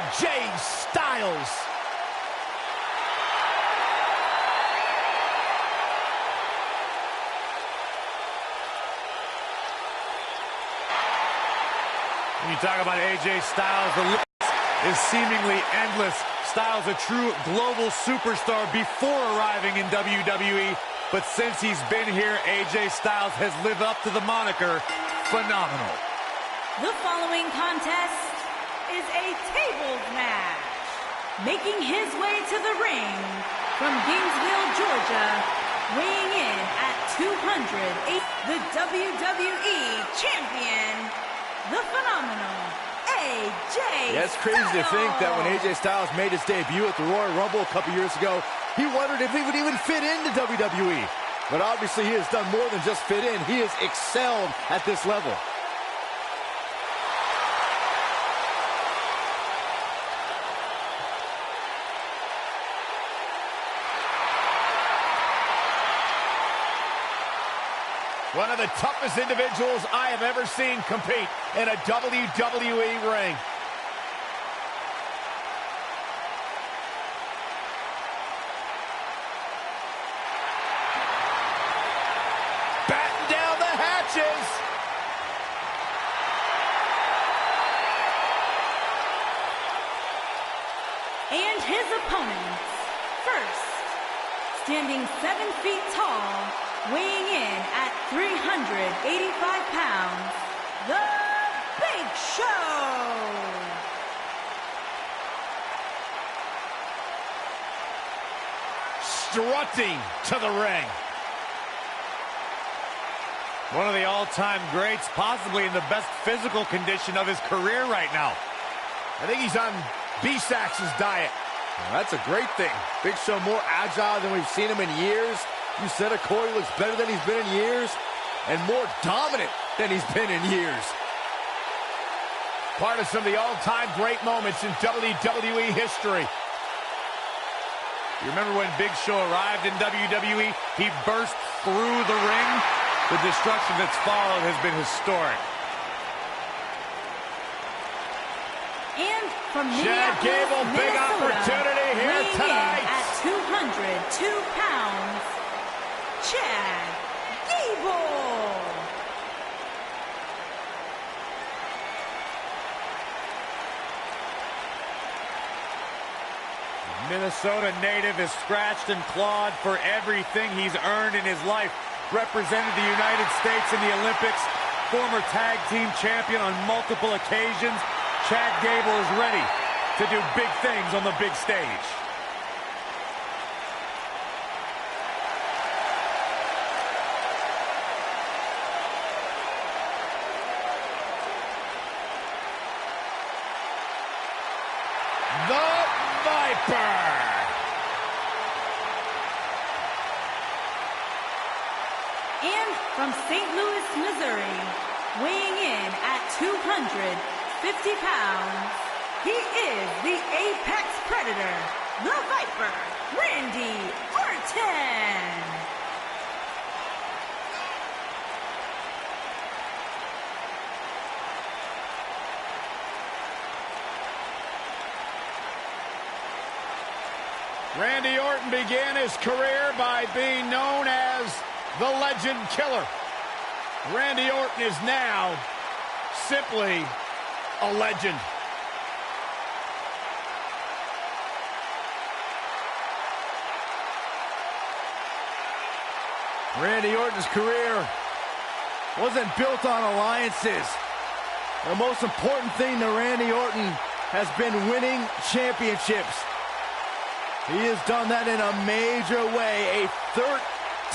AJ Styles. When you talk about AJ Styles, the list is seemingly endless. Styles, a true global superstar before arriving in WWE, but since he's been here, AJ Styles has lived up to the moniker phenomenal. The following contest is a tables match. Making his way to the ring from Gainesville, Georgia, weighing in at 208, the WWE Champion, the phenomenal AJ Yeah, it's crazy to think that when AJ Styles made his debut at the Royal Rumble a couple years ago, he wondered if he would even fit into WWE. But obviously he has done more than just fit in. He has excelled at this level. One of the toughest individuals I have ever seen compete in a WWE ring. Batten down the hatches. And his opponents, first, standing 7 feet tall, weighing in at 385 pounds, The Big Show. Strutting to the ring. One of the all-time greats, possibly in the best physical condition of his career right now. I think he's on B-Sax's diet. Well, that's a great thing. Big Show more agile than we've seen him in years. You said it, Corey, looks better than he's been in years, and more dominant than he's been in years. Part of some of the all-time great moments in WWE history. You remember when Big Show arrived in WWE? He burst through the ring. The destruction that's followed has been historic. And from Chad Gable, big opportunity here tonight. At 202 pounds, Chad Gable. Minnesota native is scratched and clawed for everything he's earned in his life. Represented the United States in the Olympics, former tag team champion on multiple occasions. Chad Gable is ready to do big things on the big stage. The Viper! And from St. Louis, Missouri, weighing in at 250 pounds, he is the Apex Predator, the Viper, Randy Orton. Randy Orton began his career by being known as the Legend Killer. Randy Orton is now simply a legend. Randy Orton's career wasn't built on alliances. The most important thing to Randy Orton has been winning championships. He has done that in a major way, a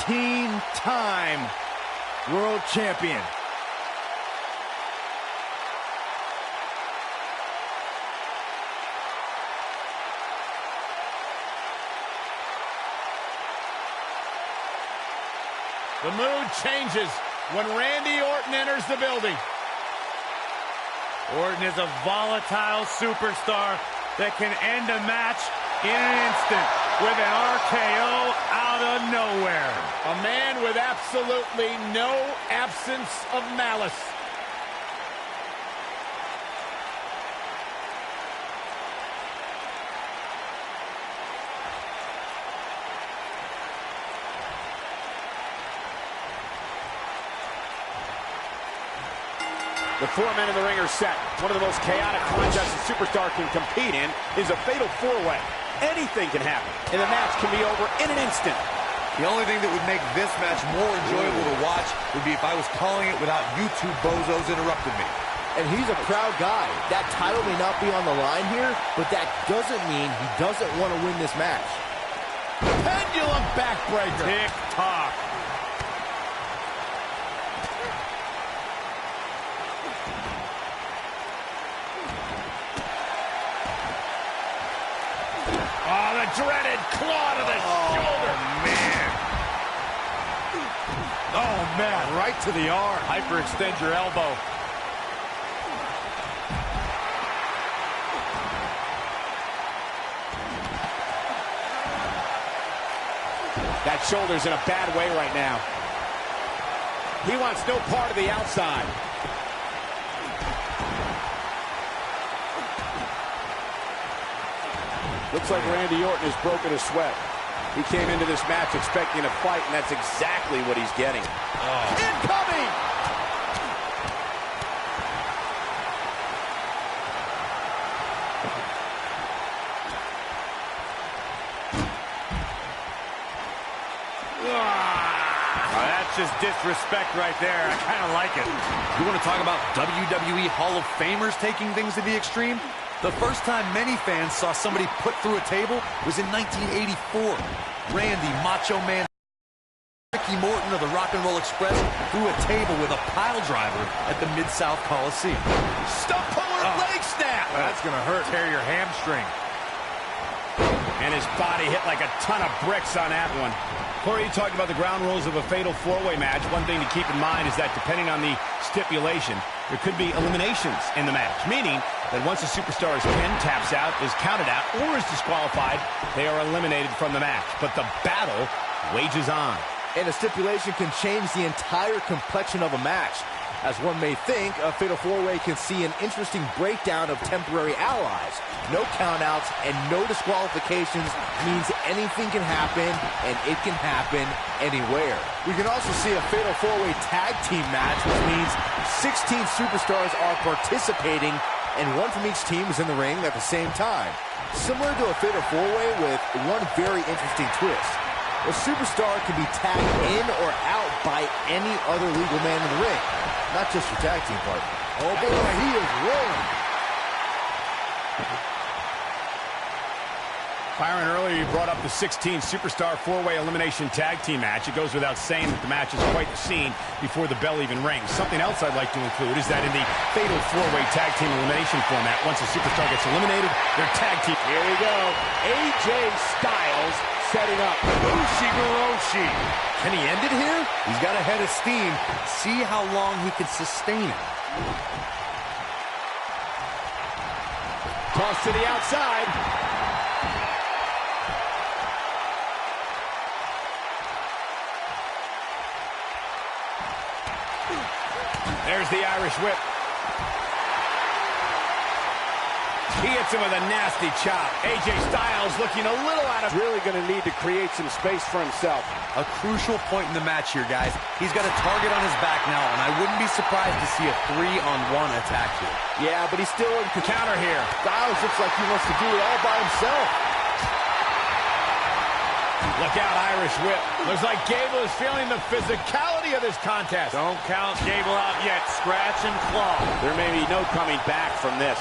13-time world champion. The mood changes when Randy Orton enters the building. Orton is a volatile superstar that can end a match in an instant with an RKO out of nowhere. A man with absolutely no absence of malice. The 4 men in the ring are set. One of the most chaotic contests a superstar can compete in is a fatal 4-way. Anything can happen, and the match can be over in an instant. The only thing that would make this match more enjoyable to watch would be if I was calling it without you two bozos interrupting me. And he's a proud guy. That title may not be on the line here, but that doesn't mean he doesn't want to win this match. Pendulum backbreaker. Tick-tock. Oh, the dreaded claw to the shoulder. Man. Oh, man, right to the arm. Hyperextend your elbow. That shoulder's in a bad way right now. He wants no part of the outside. Looks like Randy Orton has broken a sweat. He came into this match expecting a fight, and that's exactly what he's getting. Incoming! That's just disrespect right there. I kind of like it. You want to talk about WWE Hall of Famers taking things to the extreme? The first time many fans saw somebody put through a table was in 1984. Randy Macho Man Ricky Morton of the Rock and Roll Express threw a table with a pile driver at the Mid-South Coliseum. Stump puller leg snap! That's going to hurt. Tear your hamstring. And his body hit like a ton of bricks on that one. Corey, you talked about the ground rules of a fatal 4-way match. One thing to keep in mind is that depending on the stipulation, there could be eliminations in the match, meaning that once a superstar is pinned, taps out, is counted out, or is disqualified, they are eliminated from the match. But the battle wages on. And a stipulation can change the entire complexion of a match. As one may think, a fatal 4-way can see an interesting breakdown of temporary allies. No countouts and no disqualifications means anything can happen, and it can happen anywhere. We can also see a fatal 4-way tag team match, which means 16 superstars are participating, and one from each team is in the ring at the same time. Similar to a fatal 4-way with one very interesting twist. A superstar can be tagged in or out by any other legal man in the ring, not just your tag team partner. Oh boy, he is rolling. Byron, earlier you brought up the 16 superstar 4-way elimination tag team match. It goes without saying that the match is quite the scene before the bell even rings. Something else I'd like to include is that in the fatal 4-way tag team elimination format, once a superstar gets eliminated, their tag team... Here we go. AJ Styles setting up. Ushiguroshi. Can he end it here? He's got a head of steam. See how long he can sustain it. Toss to the outside. There's the Irish whip. He hits him with a nasty chop. AJ Styles looking a little out of... Really going to need to create some space for himself. A crucial point in the match here, guys. He's got a target on his back now, and I wouldn't be surprised to see a 3-on-1 attack here. Yeah, but he's still in Counter here. Styles looks like he wants to do it all by himself. Look out, Irish whip. Looks like Gable is feeling the physicality of this contest. Don't count Gable out yet. Scratch and claw. There may be no coming back from this.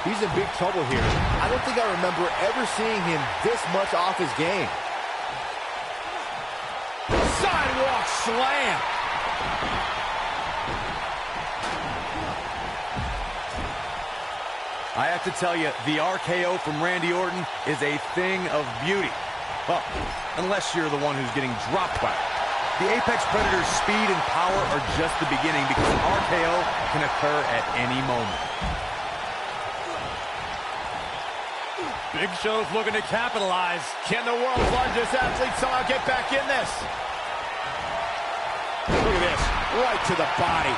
He's in big trouble here. I don't think I remember ever seeing him this much off his game. Sidewalk slam. I have to tell you, the RKO from Randy Orton is a thing of beauty. Well, unless you're the one who's getting dropped by it. The Apex Predator's speed and power are just the beginning because an RKO can occur at any moment. Big Show's looking to capitalize. Can the world's largest athlete somehow get back in this? Look at this. Right to the body.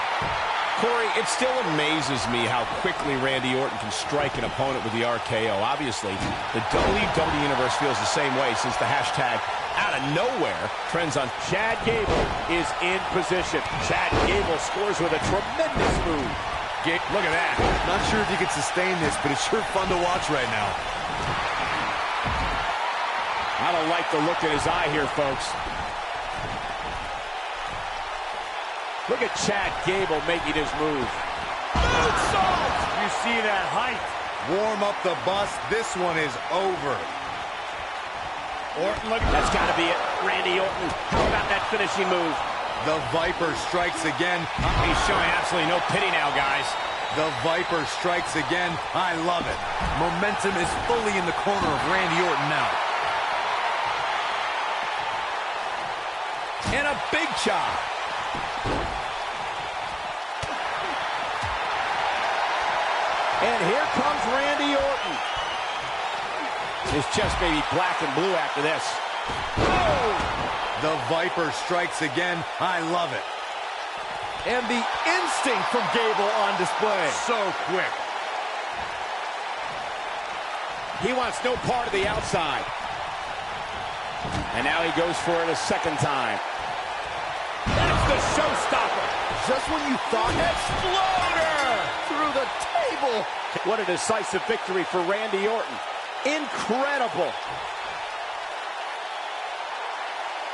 Corey, it still amazes me how quickly Randy Orton can strike an opponent with the RKO. Obviously, the WWE Universe feels the same way since the hashtag out of nowhere trends on. Chad Gable is in position. Chad Gable scores with a tremendous move. Look at that. Not sure if you can sustain this, but it's sure fun to watch right now. I don't like the look in his eye here, folks. Look at Chad Gable making his move. Moonsault! You see that height. Warm up the bus. This one is over. Orton, look. That's got to be it. Randy Orton. How about that finishing move? The Viper strikes again. He's showing absolutely no pity now, guys. The Viper strikes again. I love it. Momentum is fully in the corner of Randy Orton now. And a big chop. And here comes Randy Orton. His chest may be black and blue after this. Oh! The Viper strikes again. I love it. And the instinct from Gable on display. So quick. He wants no part of the outside. And now he goes for it a second time. That's the showstopper. Just when you thought... Exploder! Through the table. What a decisive victory for Randy Orton. Incredible.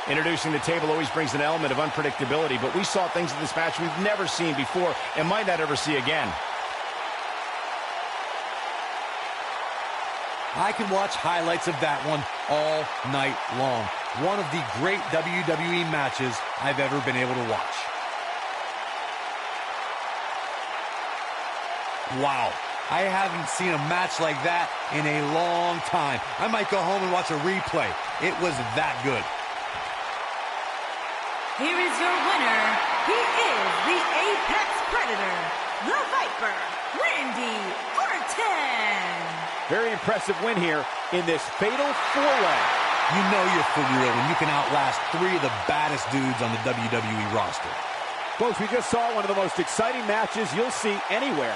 Introducing the table always brings an element of unpredictability, but we saw things in this match we've never seen before and might not ever see again. I can watch highlights of that one all night long. One of the great WWE matches I've ever been able to watch. Wow. I haven't seen a match like that in a long time. I might go home and watch a replay. It was that good. Here is your winner. He is the Apex Predator, the Viper, Randy Orton. Very impressive win here in this fatal four-way. You know you're for real when you can outlast three of the baddest dudes on the WWE roster. Folks, we just saw one of the most exciting matches you'll see anywhere.